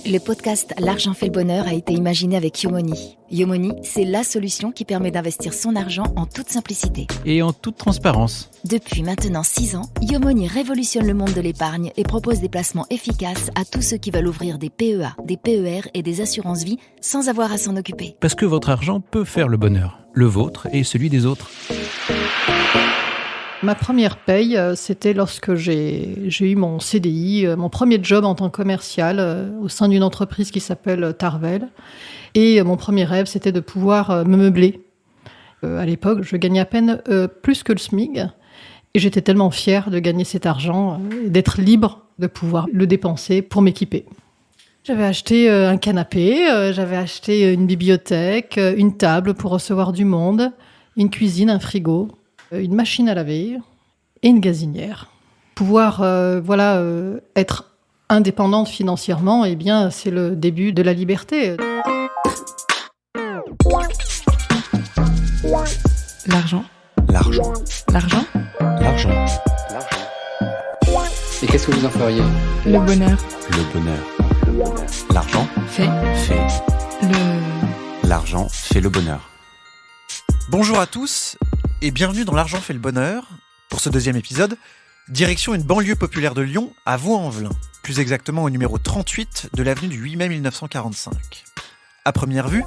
Le podcast L'argent fait le bonheur a été imaginé avec Yomoni. Yomoni, c'est la solution qui permet d'investir son argent en toute simplicité. Et en toute transparence. Depuis maintenant 6 ans, Yomoni révolutionne le monde de l'épargne et propose des placements efficaces à tous ceux qui veulent ouvrir des PEA, des PER et des assurances-vie sans avoir à s'en occuper. Parce que votre argent peut faire le bonheur, le vôtre et celui des autres. Ma première paye, c'était lorsque j'ai eu mon CDI, mon premier job en tant que commercial au sein d'une entreprise qui s'appelle Tarvel. Et mon premier rêve, c'était de pouvoir me meubler. À l'époque, je gagnais à peine plus que le SMIC. Et j'étais tellement fière de gagner cet argent, d'être libre de pouvoir le dépenser pour m'équiper. J'avais acheté un canapé, j'avais acheté une bibliothèque, une table pour recevoir du monde, une cuisine, un frigo, une machine à laver et une gazinière. Pouvoir être indépendante financièrement, eh bien, c'est le début de la liberté. L'argent. L'argent. L'argent. L'argent. Et qu'est-ce que vous en feriez ? Le bonheur. Le bonheur. L'argent Fait. L'argent fait le bonheur. Bonjour à tous et bienvenue dans L'argent fait le bonheur. Pour ce deuxième épisode, direction une banlieue populaire de Lyon, à Vaux-en-Velin, plus exactement au numéro 38 de l'avenue du 8 mai 1945. À première vue,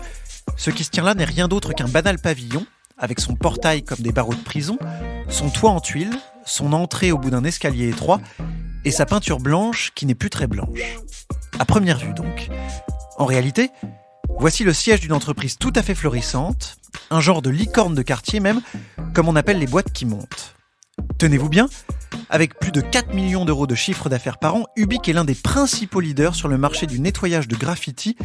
ce qui se tient là n'est rien d'autre qu'un banal pavillon, avec son portail comme des barreaux de prison, son toit en tuiles, son entrée au bout d'un escalier étroit, et sa peinture blanche qui n'est plus très blanche. À première vue donc. En réalité, voici le siège d'une entreprise tout à fait florissante, un genre de licorne de quartier même, comme on appelle les boîtes qui montent. Tenez-vous bien, avec plus de 4 millions d'euros de chiffre d'affaires par an, Ubique est l'un des principaux leaders sur le marché du nettoyage de graffiti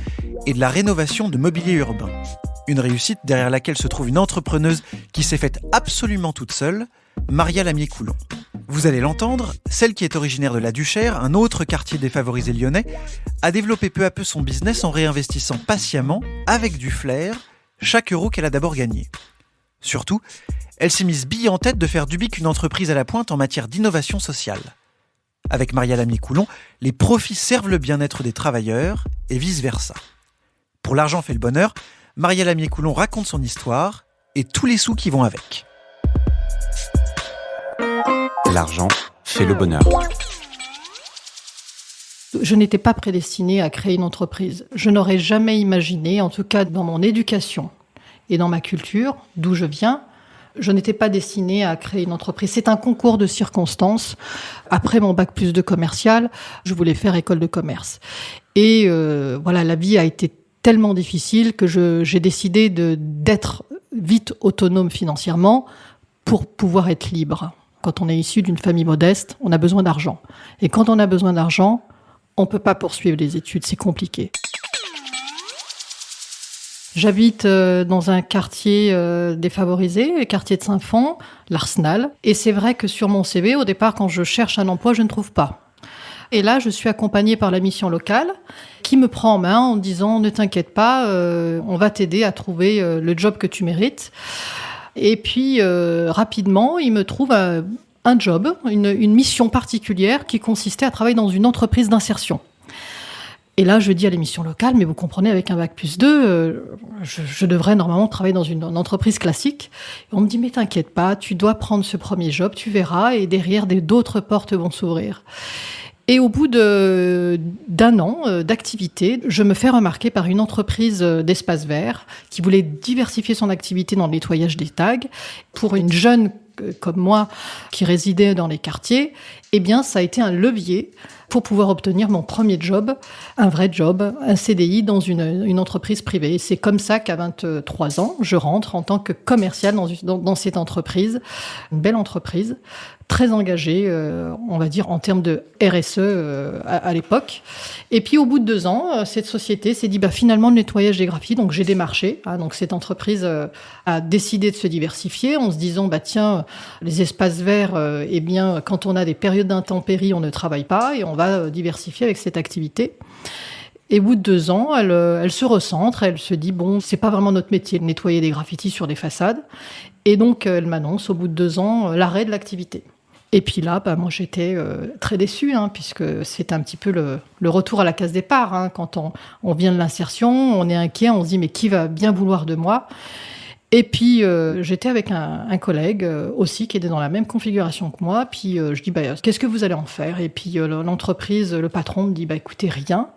et de la rénovation de mobilier urbain. Une réussite derrière laquelle se trouve une entrepreneuse qui s'est faite absolument toute seule, Maria Lamier-Coulon. Vous allez l'entendre, celle qui est originaire de la Duchère, un autre quartier défavorisé lyonnais, a développé peu à peu son business en réinvestissant patiemment, avec du flair, chaque euro qu'elle a d'abord gagné. Surtout, elle s'est mise bille en tête de faire d'Ubique une entreprise à la pointe en matière d'innovation sociale. Avec Maria Lamier-Coulon, les profits servent le bien-être des travailleurs et vice-versa. Pour L'argent fait le bonheur, Maria Lamier-Coulon raconte son histoire et tous les sous qui vont avec. L'argent fait le bonheur. Je n'étais pas prédestinée à créer une entreprise. Je n'aurais jamais imaginé, en tout cas dans mon éducation et dans ma culture, d'où je viens, je n'étais pas destinée à créer une entreprise. C'est un concours de circonstances. Après mon bac+2 commercial, je voulais faire école de commerce. Et la vie a été tellement difficile que j'ai décidé d'être vite autonome financièrement pour pouvoir être libre. Quand on est issu d'une famille modeste, on a besoin d'argent. Et quand on a besoin d'argent, on ne peut pas poursuivre les études, c'est compliqué. J'habite dans un quartier défavorisé, le quartier de Saint-Fond, l'Arsenal. Et c'est vrai que sur mon CV, au départ, quand je cherche un emploi, je ne trouve pas. Et là, je suis accompagnée par la mission locale qui me prend en main en disant « Ne t'inquiète pas, on va t'aider à trouver le job que tu mérites ». Et puis, rapidement, il me trouve un job, une mission particulière qui consistait à travailler dans une entreprise d'insertion. Et là, je dis à l'émission locale, mais vous comprenez, avec un bac+2, je devrais normalement travailler dans une entreprise classique. Et on me dit, mais t'inquiète pas, tu dois prendre ce premier job, tu verras, et derrière, d'autres portes vont s'ouvrir. Et au bout d'un an d'activité, je me fais remarquer par une entreprise d'espace vert qui voulait diversifier son activité dans le nettoyage des tags. Pour une jeune comme moi qui résidait dans les quartiers, eh bien, ça a été un levier pour pouvoir obtenir mon premier job, un vrai job, un CDI dans une entreprise privée. Et c'est comme ça qu'à 23 ans, je rentre en tant que commercial dans cette entreprise, une belle entreprise, très engagée, on va dire, en termes de RSE à l'époque. Et puis, au bout de 2 ans, cette société s'est dit, finalement, le nettoyage des graffitis. Donc, j'ai démarché. Donc, cette entreprise a décidé de se diversifier en se disant, tiens, les espaces verts, quand on a des périodes d'intempéries, on ne travaille pas et on va diversifier avec cette activité. Et au bout de 2 ans, elle se recentre, elle se dit, c'est pas vraiment notre métier de nettoyer des graffitis sur des façades. Et donc, elle m'annonce, au bout de 2 ans, l'arrêt de l'activité. Et puis là, moi j'étais très déçue, puisque c'est un petit peu le retour à la case départ. Quand on vient de l'insertion, on est inquiet, on se dit mais qui va bien vouloir de moi ? Et puis j'étais avec un collègue aussi qui était dans la même configuration que moi. Puis je dis qu'est-ce que vous allez en faire ? Et puis l'entreprise, le patron me dit écoutez, rien.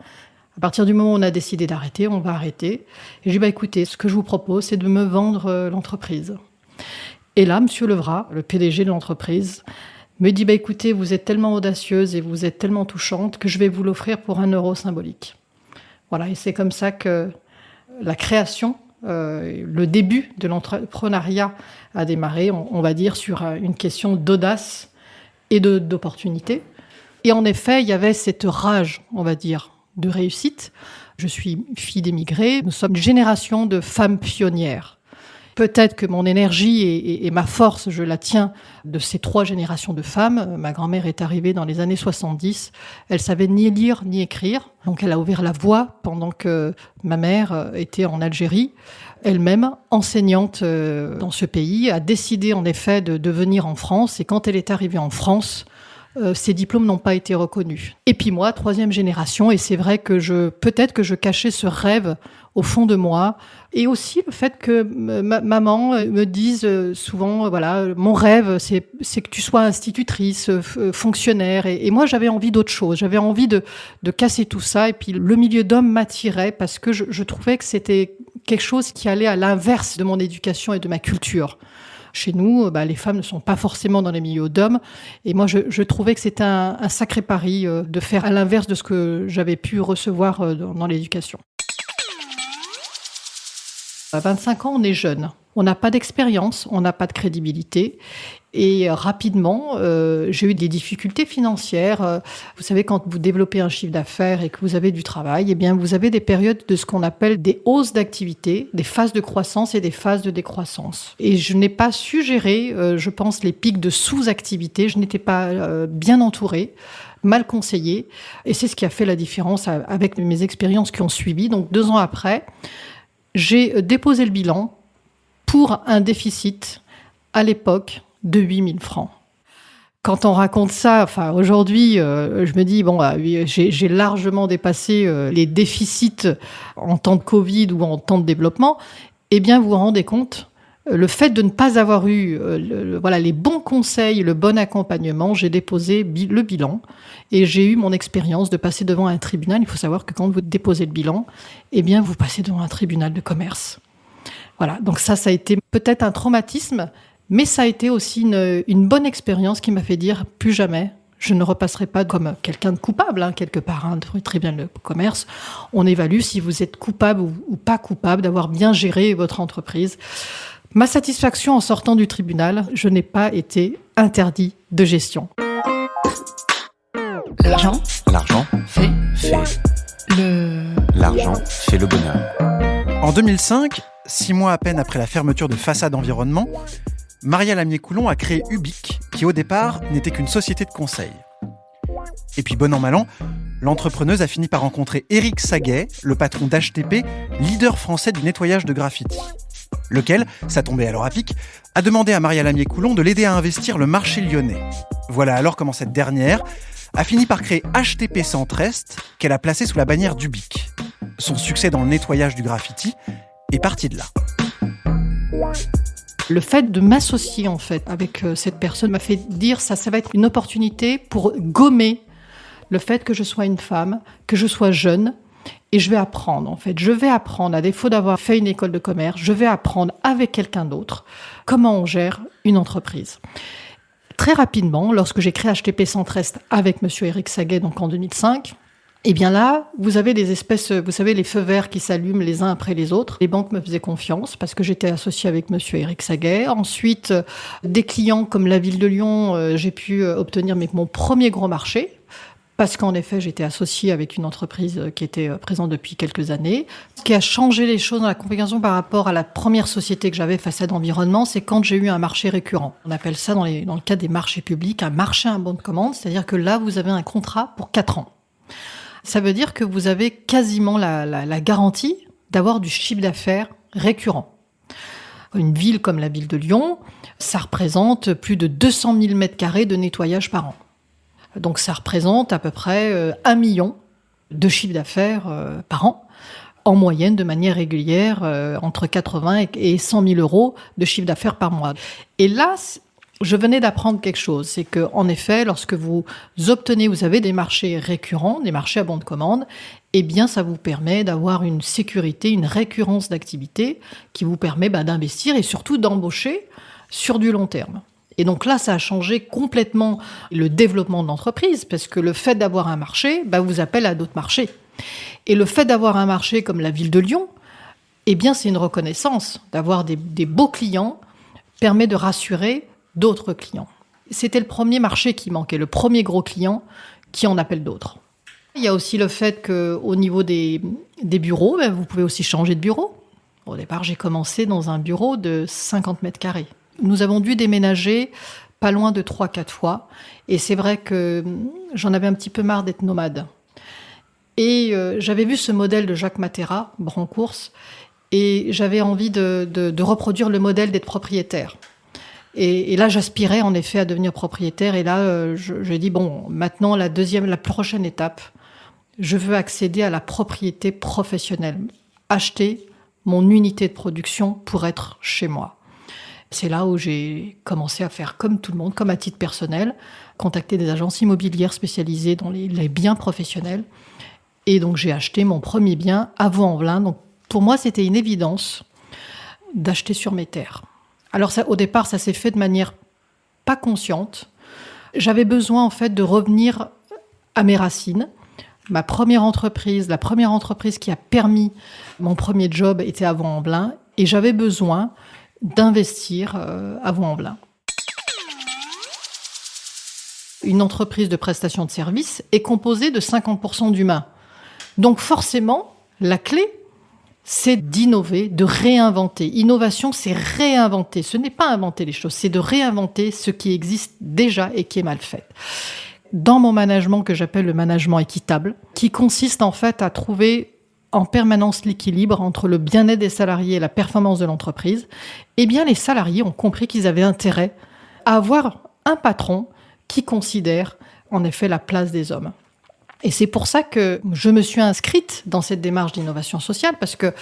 À partir du moment où on a décidé d'arrêter, on va arrêter. Et je dis écoutez, ce que je vous propose, c'est de me vendre l'entreprise. Et là, Monsieur Levrat, le PDG de l'entreprise, me dit écoutez, vous êtes tellement audacieuse et vous êtes tellement touchante que je vais vous l'offrir pour 1 euro symbolique. Voilà, et c'est comme ça que la création, le début de l'entrepreneuriat a démarré, on va dire, sur une question d'audace et d'opportunité. Et en effet, il y avait cette rage, on va dire, de réussite. Je suis fille d'émigrés, nous sommes une génération de femmes pionnières. Peut-être que mon énergie et ma force, je la tiens de ces 3 générations de femmes. Ma grand-mère est arrivée dans les années 70. Elle savait ni lire ni écrire. Donc elle a ouvert la voie pendant que ma mère était en Algérie. Elle-même, enseignante dans ce pays, a décidé en effet de venir en France. Et quand elle est arrivée en France, ses diplômes n'ont pas été reconnus. Et puis moi, 3e génération, et c'est vrai que peut-être que je cachais ce rêve au fond de moi, et aussi le fait que maman me dise souvent, voilà, mon rêve, c'est que tu sois institutrice, fonctionnaire, et moi j'avais envie d'autre chose, j'avais envie de casser tout ça, et puis le milieu d'homme m'attirait parce que je trouvais que c'était quelque chose qui allait à l'inverse de mon éducation et de ma culture. Chez nous, les femmes ne sont pas forcément dans les milieux d'hommes. Et moi, je trouvais que c'était un sacré pari de faire à l'inverse de ce que j'avais pu recevoir dans l'éducation. À 25 ans, on est jeune. On n'a pas d'expérience, on n'a pas de crédibilité. Et rapidement, j'ai eu des difficultés financières. Vous savez, quand vous développez un chiffre d'affaires et que vous avez du travail, eh bien, vous avez des périodes de ce qu'on appelle des hausses d'activité, des phases de croissance et des phases de décroissance. Et je n'ai pas su gérer, je pense, les pics de sous-activité. Je n'étais pas bien entourée, mal conseillée. Et c'est ce qui a fait la différence avec mes expériences qui ont suivi. Donc, 2 ans après, j'ai déposé le bilan pour un déficit, à l'époque, de 8 000 francs. Quand on raconte ça, aujourd'hui, je me dis, j'ai largement dépassé les déficits en temps de Covid ou en temps de développement. Eh bien, vous vous rendez compte, le fait de ne pas avoir eu les bons conseils, le bon accompagnement, j'ai déposé le bilan et j'ai eu mon expérience de passer devant un tribunal. Il faut savoir que quand vous déposez le bilan, eh bien, vous passez devant un tribunal de commerce. Voilà, donc ça a été peut-être un traumatisme, mais ça a été aussi une bonne expérience qui m'a fait dire plus jamais, je ne repasserai pas comme quelqu'un de coupable, quelque part, devant le tribunal de commerce. On évalue si vous êtes coupable ou pas coupable d'avoir bien géré votre entreprise. Ma satisfaction en sortant du tribunal, je n'ai pas été interdit de gestion. L'argent fait L'argent fait le bonheur. En 2005, 6 mois à peine après la fermeture de Façade Environnement, Maria Lamier-Coulon a créé Ubique, qui au départ n'était qu'une société de conseil. Et puis bon an mal an, l'entrepreneuse a fini par rencontrer Éric Saguet, le patron d'HTP, leader français du nettoyage de graffiti. Lequel, ça tombait alors à pic, a demandé à Maria Lamier-Coulon de l'aider à investir le marché lyonnais. Voilà alors comment cette dernière a fini par créer HTP Centre-Est, qu'elle a placé sous la bannière d'Ubique. Son succès dans le nettoyage du graffiti est parti de là. Le fait de m'associer en fait avec cette personne m'a fait dire ça va être une opportunité pour gommer le fait que je sois une femme, que je sois jeune, et je vais apprendre en fait. Je vais apprendre, à défaut d'avoir fait une école de commerce, je vais apprendre avec quelqu'un d'autre comment on gère une entreprise. Très rapidement, lorsque j'ai créé HTP Centre-Est avec monsieur Éric Saguet, donc en 2005, eh bien là, vous avez des espèces, vous savez, les feux verts qui s'allument les uns après les autres. Les banques me faisaient confiance parce que j'étais associée avec monsieur Éric Saguet. Ensuite, des clients comme la ville de Lyon, j'ai pu obtenir mon premier gros marché parce qu'en effet, j'étais associée avec une entreprise qui était présente depuis quelques années. Ce qui a changé les choses dans la configuration par rapport à la première société que j'avais, Façade Environnement, c'est quand j'ai eu un marché récurrent. On appelle ça, dans le cadre des marchés publics, un marché à bon de commande. C'est-à-dire que là, vous avez un contrat pour 4 ans. Ça veut dire que vous avez quasiment la garantie d'avoir du chiffre d'affaires récurrent. Une ville comme la ville de Lyon, ça représente plus de 200 000 m² de nettoyage par an. Donc ça représente à peu près 1 million de chiffre d'affaires par an, en moyenne, de manière régulière, entre 80 et 100 000 euros de chiffre d'affaires par mois. Et là, je venais d'apprendre quelque chose, c'est qu'en effet, lorsque vous avez des marchés récurrents, des marchés à bon de commande, eh bien, ça vous permet d'avoir une sécurité, une récurrence d'activité qui vous permet d'investir et surtout d'embaucher sur du long terme. Et donc là, ça a changé complètement le développement de l'entreprise, parce que le fait d'avoir un marché vous appelle à d'autres marchés. Et le fait d'avoir un marché comme la ville de Lyon, eh bien, c'est une reconnaissance. D'avoir des beaux clients permet de rassurer d'autres clients. C'était le premier marché qui manquait, le premier gros client qui en appelle d'autres. Il y a aussi le fait qu'au niveau des bureaux, vous pouvez aussi changer de bureau. Au départ, j'ai commencé dans un bureau de 50 m². Nous avons dû déménager pas loin de 3-4 fois. Et c'est vrai que j'en avais un petit peu marre d'être nomade. Et j'avais vu ce modèle de Jacques Matera, Brancourse, et j'avais envie de reproduire le modèle d'être propriétaire. Et là, j'aspirais en effet à devenir propriétaire. Et là, je dis, maintenant, la prochaine étape, je veux accéder à la propriété professionnelle. Acheter mon unité de production pour être chez moi. C'est là où j'ai commencé à faire comme tout le monde, comme à titre personnel, contacter des agences immobilières spécialisées dans les biens professionnels. Et donc, j'ai acheté mon premier bien à Vaux-en-Velin. Donc, pour moi, c'était une évidence d'acheter sur mes terres. Alors, au départ, ça s'est fait de manière pas consciente. J'avais besoin, en fait, de revenir à mes racines. La première entreprise qui a permis mon premier job était à Vaux-en-Velin. Et j'avais besoin d'investir à Vaux-en-Velin. Une entreprise de prestation de services est composée de 50% d'humains. Donc forcément, la clé, c'est d'innover, de réinventer. Innovation, c'est réinventer. Ce n'est pas inventer les choses, c'est de réinventer ce qui existe déjà et qui est mal fait. Dans mon management, que j'appelle le management équitable, qui consiste en fait à trouver en permanence l'équilibre entre le bien-être des salariés et la performance de l'entreprise, eh bien les salariés ont compris qu'ils avaient intérêt à avoir un patron qui considère en effet la place des hommes. Et c'est pour ça que je me suis inscrite dans cette démarche d'innovation sociale, parce que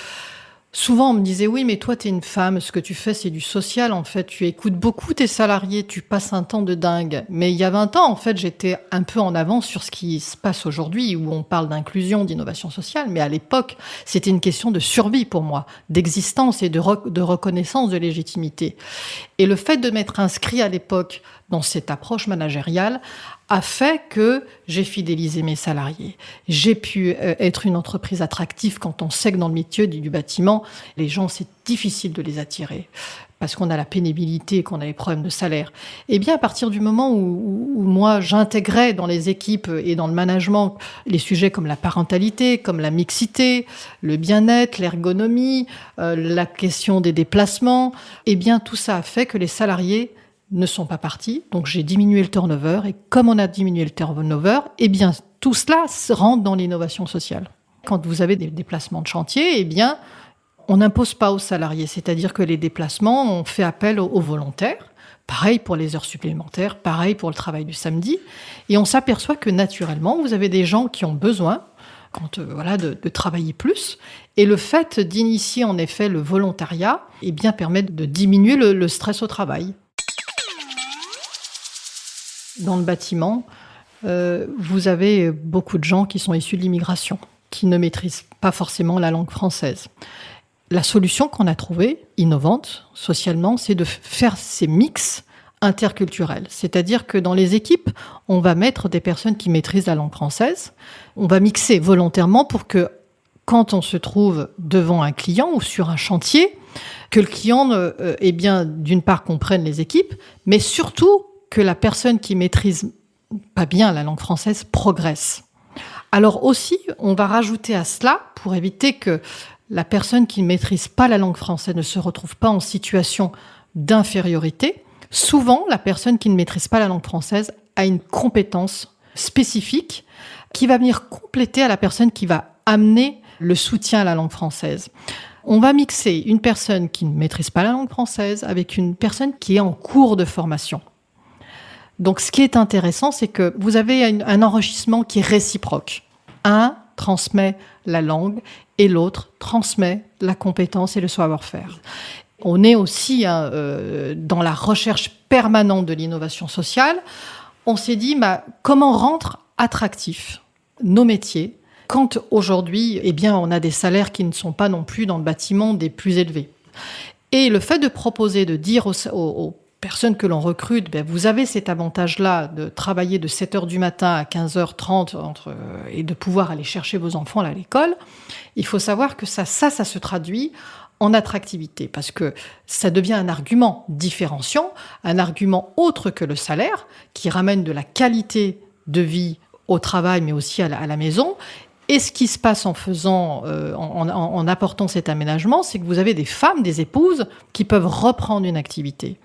souvent on me disait « Oui, mais toi, tu es une femme, ce que tu fais, c'est du social. En fait, tu écoutes beaucoup tes salariés, tu passes un temps de dingue. » Mais il y a 20 ans, en fait, j'étais un peu en avance sur ce qui se passe aujourd'hui, où on parle d'inclusion, d'innovation sociale. Mais à l'époque, c'était une question de survie pour moi, d'existence et de reconnaissance de légitimité. Et le fait de m'être inscrit à l'époque dans cette approche managériale a fait que j'ai fidélisé mes salariés. J'ai pu être une entreprise attractive quand on sait que dans le métier du bâtiment, les gens, c'est difficile de les attirer parce qu'on a la pénibilité et qu'on a les problèmes de salaire. Eh bien, à partir du moment où moi, j'intégrais dans les équipes et dans le management les sujets comme la parentalité, comme la mixité, le bien-être, l'ergonomie, la question des déplacements, eh bien, tout ça a fait que les salariés ne sont pas partis, donc j'ai diminué le turnover, et comme on a diminué le turnover, eh bien tout cela rentre dans l'innovation sociale. Quand vous avez des déplacements de chantier, eh bien on n'impose pas aux salariés, c'est-à-dire que les déplacements, on fait appel aux volontaires, pareil pour les heures supplémentaires, pareil pour le travail du samedi, et on s'aperçoit que naturellement, vous avez des gens qui ont besoin de travailler plus, et le fait d'initier en effet le volontariat, eh bien permet de diminuer le stress au travail. Dans le bâtiment, vous avez beaucoup de gens qui sont issus de l'immigration, qui ne maîtrisent pas forcément la langue française. La solution qu'on a trouvée, innovante, socialement, c'est de faire ces mix interculturels. C'est-à-dire que dans les équipes, on va mettre des personnes qui maîtrisent la langue française. On va mixer volontairement pour que, quand on se trouve devant un client ou sur un chantier, que le client, d'une part, comprenne les équipes, mais surtout que la personne qui maîtrise pas bien la langue française progresse. Alors aussi, on va rajouter à cela, pour éviter que la personne qui ne maîtrise pas la langue française ne se retrouve pas en situation d'infériorité, souvent, la personne qui ne maîtrise pas la langue française a une compétence spécifique qui va venir compléter à la personne qui va amener le soutien à la langue française. On va mixer une personne qui ne maîtrise pas la langue française avec une personne qui est en cours de formation. Donc, ce qui est intéressant, c'est que vous avez un enrichissement qui est réciproque. Un transmet la langue et l'autre transmet la compétence et le savoir-faire. On est aussi dans la recherche permanente de l'innovation sociale. On s'est dit, comment rendre attractifs nos métiers quand aujourd'hui, on a des salaires qui ne sont pas non plus dans le bâtiment des plus élevés. Et le fait de proposer, de dire aux personnes que l'on recrute, vous avez cet avantage-là de travailler de 7h du matin à 15h30 et de pouvoir aller chercher vos enfants à l'école, il faut savoir que ça se traduit en attractivité, parce que ça devient un argument différenciant, un argument autre que le salaire, qui ramène de la qualité de vie au travail, mais aussi à la maison. Et ce qui se passe en apportant cet aménagement, c'est que vous avez des femmes, des épouses, qui peuvent reprendre une activité.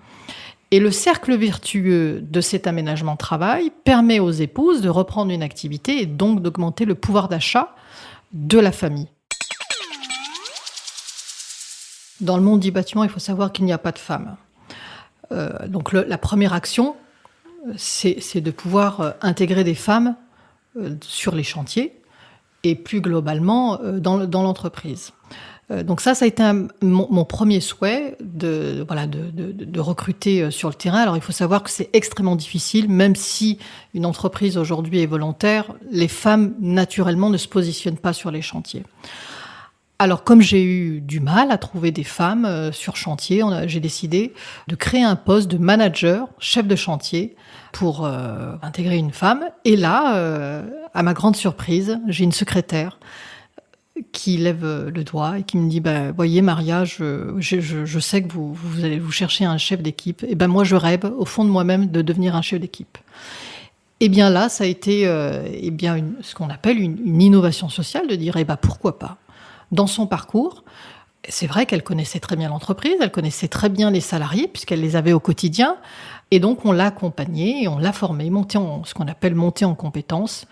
Et le cercle vertueux de cet aménagement de travail permet aux épouses de reprendre une activité et donc d'augmenter le pouvoir d'achat de la famille. Dans le monde du bâtiment, il faut savoir qu'il n'y a pas de femmes. Donc la première action, c'est de pouvoir intégrer des femmes sur les chantiers et plus globalement dans l'entreprise. Donc ça a été mon premier souhait de recruter sur le terrain. Alors il faut savoir que c'est extrêmement difficile, même si une entreprise aujourd'hui est volontaire, les femmes naturellement ne se positionnent pas sur les chantiers. Alors comme j'ai eu du mal à trouver des femmes sur chantier, j'ai décidé de créer un poste de manager, chef de chantier, pour intégrer une femme. Et là, à ma grande surprise, j'ai une secrétaire qui lève le doigt et qui me dit voyez Maria, je sais que vous allez vous chercher un chef d'équipe. Et moi je rêve au fond de moi-même de devenir un chef d'équipe. Et bien là, ça a été ce qu'on appelle une innovation sociale, de dire pourquoi pas. Dans son parcours, c'est vrai qu'elle connaissait très bien l'entreprise, elle connaissait très bien les salariés puisqu'elle les avait au quotidien. Et donc on l'a accompagnée et on l'a formée, ce qu'on appelle monter en compétences.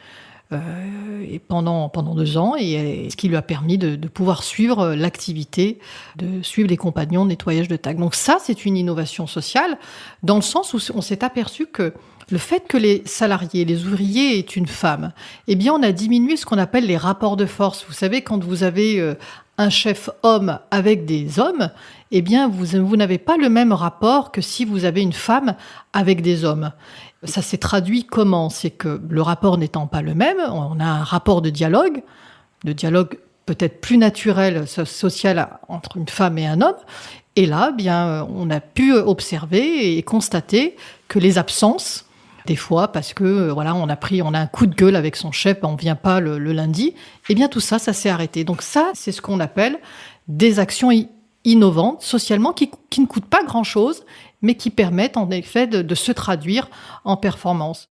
Et pendant 2 ans, et ce qui lui a permis de pouvoir suivre l'activité, de suivre les compagnons de nettoyage de TAC. Donc ça, c'est une innovation sociale, dans le sens où on s'est aperçu que le fait que les salariés, les ouvriers aient une femme, on a diminué ce qu'on appelle les rapports de force. Vous savez, quand vous avez un chef homme avec des hommes, vous n'avez pas le même rapport que si vous avez une femme avec des hommes. Ça s'est traduit comment ? C'est que le rapport n'étant pas le même, on a un rapport de dialogue peut-être plus naturel, social, entre une femme et un homme. Et là, on a pu observer et constater que les absences, des fois, parce que on a un coup de gueule avec son chef, on vient pas le lundi, tout ça s'est arrêté. Donc ça, c'est ce qu'on appelle des actions innovantes, socialement, qui ne coûtent pas grand-chose, mais qui permettent en effet de se traduire en performance.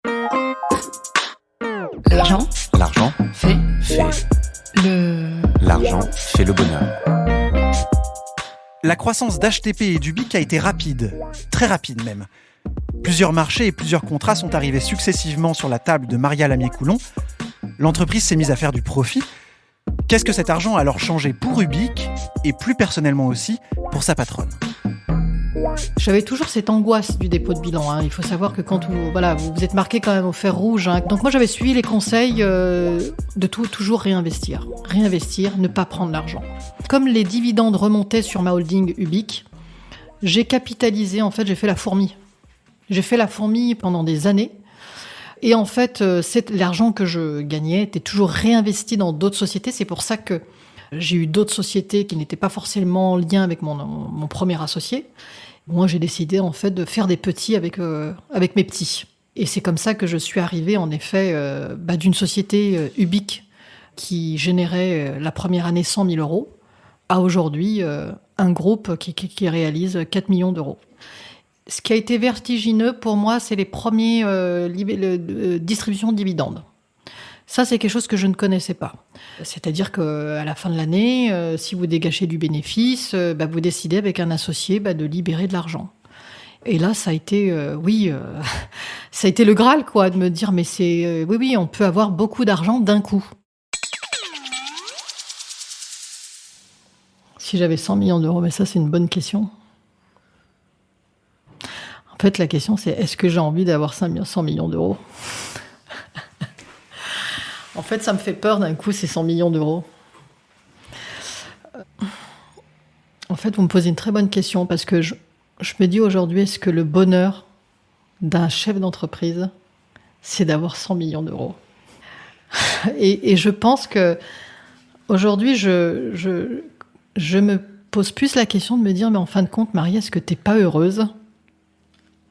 L'argent fait l'argent fait le bonheur. La croissance d'HTP et d'Ubique a été rapide, très rapide même. Plusieurs marchés et plusieurs contrats sont arrivés successivement sur la table de Maria Lamier-Coulon. L'entreprise s'est mise à faire du profit. Qu'est-ce que cet argent a alors changé pour Ubique et plus personnellement aussi pour sa patronne ? J'avais toujours cette angoisse du dépôt de bilan. Il faut savoir que quand vous êtes marqué quand même au fer rouge. Donc moi, j'avais suivi les conseils de toujours réinvestir. Réinvestir, ne pas prendre l'argent. Comme les dividendes remontaient sur ma holding Ubique, j'ai capitalisé, j'ai fait la fourmi. J'ai fait la fourmi pendant des années. Et en fait, l'argent que je gagnais était toujours réinvesti dans d'autres sociétés. C'est pour ça que j'ai eu d'autres sociétés qui n'étaient pas forcément en lien avec mon premier associé. Moi, j'ai décidé en fait de faire des petits avec mes petits. Et c'est comme ça que je suis arrivée en effet d'une société Ubique qui générait la première année 100 000 euros à aujourd'hui un groupe qui réalise 4 millions d'euros. Ce qui a été vertigineux pour moi, c'est les premiers distributions de dividendes. Ça, c'est quelque chose que je ne connaissais pas. C'est-à-dire qu'à la fin de l'année, si vous dégagez du bénéfice, vous décidez avec un associé de libérer de l'argent. Et là, ça a été, ça a été le Graal, de me dire, mais oui, on peut avoir beaucoup d'argent d'un coup. Si j'avais 100 millions d'euros, mais ça c'est une bonne question. En fait, la question c'est est-ce que j'ai envie d'avoir 100 millions d'euros? En fait, ça me fait peur d'un coup, ces 100 millions d'euros. En fait, vous me posez une très bonne question parce que je me dis aujourd'hui, est-ce que le bonheur d'un chef d'entreprise, c'est d'avoir 100 millions d'euros? Et je pense que aujourd'hui, je me pose plus la question de me dire, mais en fin de compte, Marie, est-ce que tu n'es pas heureuse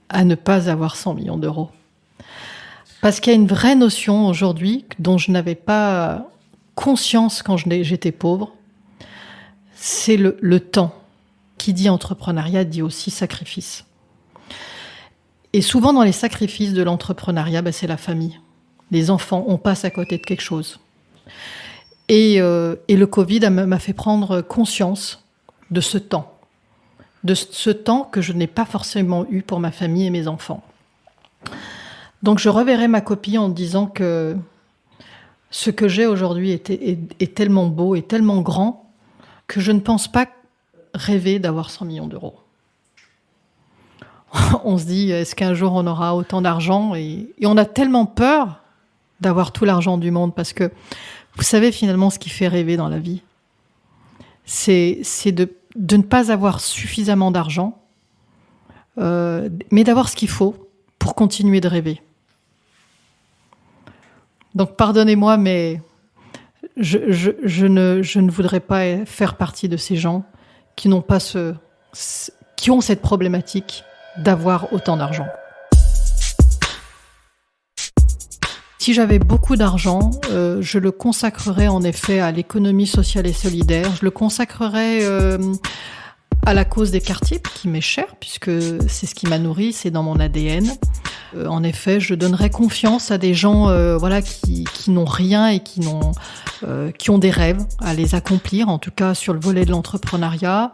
à ne pas avoir 100 millions d'euros? Parce qu'il y a une vraie notion aujourd'hui dont je n'avais pas conscience quand j'étais pauvre, c'est le temps. Qui dit entrepreneuriat dit aussi sacrifice. Et souvent dans les sacrifices de l'entrepreneuriat, c'est la famille. Les enfants, on passe à côté de quelque chose. Et le Covid m'a fait prendre conscience de ce temps. De ce temps que je n'ai pas forcément eu pour ma famille et mes enfants. Donc je reverrai ma copie en disant que ce que j'ai aujourd'hui est tellement beau et tellement grand que je ne pense pas rêver d'avoir 100 millions d'euros. On se dit, est-ce qu'un jour on aura autant d'argent et on a tellement peur d'avoir tout l'argent du monde parce que vous savez finalement ce qui fait rêver dans la vie, c'est de ne pas avoir suffisamment d'argent, mais d'avoir ce qu'il faut pour continuer de rêver. Donc pardonnez-moi, mais je ne voudrais pas faire partie de ces gens qui n'ont pas qui ont cette problématique d'avoir autant d'argent. Si j'avais beaucoup d'argent, je le consacrerais en effet à l'économie sociale et solidaire. Je le consacrerais à la cause des quartiers, qui m'est chère, puisque c'est ce qui m'a nourri, c'est dans mon ADN. En effet, je donnerais confiance à des gens qui n'ont rien et qui ont des rêves à les accomplir, en tout cas sur le volet de l'entrepreneuriat.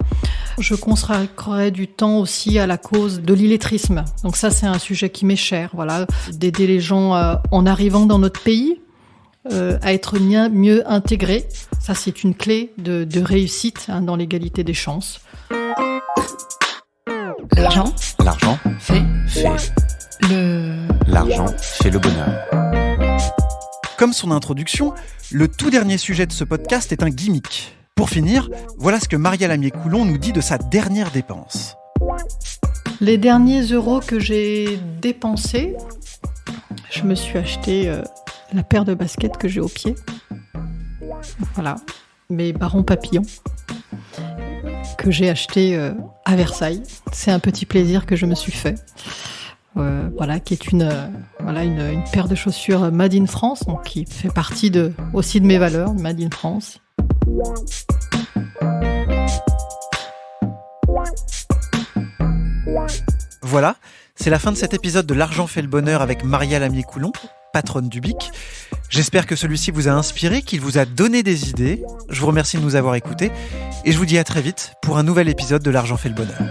Je consacrerais du temps aussi à la cause de l'illettrisme. Donc ça, c'est un sujet qui m'est cher, d'aider les gens en arrivant dans notre pays à être mieux intégrés. Ça, c'est une clé de réussite dans l'égalité des chances. L'argent fait l'argent fait le bonheur. Comme son introduction, le tout dernier sujet de ce podcast est un gimmick. Pour finir, voilà ce que Maria Lamier-Coulon nous dit de sa dernière dépense. Les derniers euros que j'ai dépensés, je me suis acheté la paire de baskets que j'ai au pied. Voilà, mes Baron Papillon, que j'ai acheté à Versailles. C'est un petit plaisir que je me suis fait. Qui est une paire de chaussures Made in France, donc qui fait partie aussi de mes valeurs, Made in France. Voilà, c'est la fin de cet épisode de L'argent fait le bonheur avec Maria Lamier-Coulon, patronne du BIC. J'espère que celui-ci vous a inspiré, qu'il vous a donné des idées. Je vous remercie de nous avoir écoutés et je vous dis à très vite pour un nouvel épisode de L'argent fait le bonheur.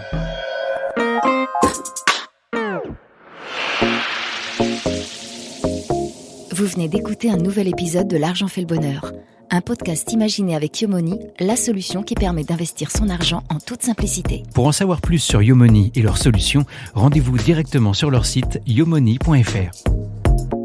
Vous venez d'écouter un nouvel épisode de L'argent fait le bonheur, un podcast imaginé avec Yomoni, la solution qui permet d'investir son argent en toute simplicité. Pour en savoir plus sur Yomoni et leurs solutions, rendez-vous directement sur leur site yomoni.fr.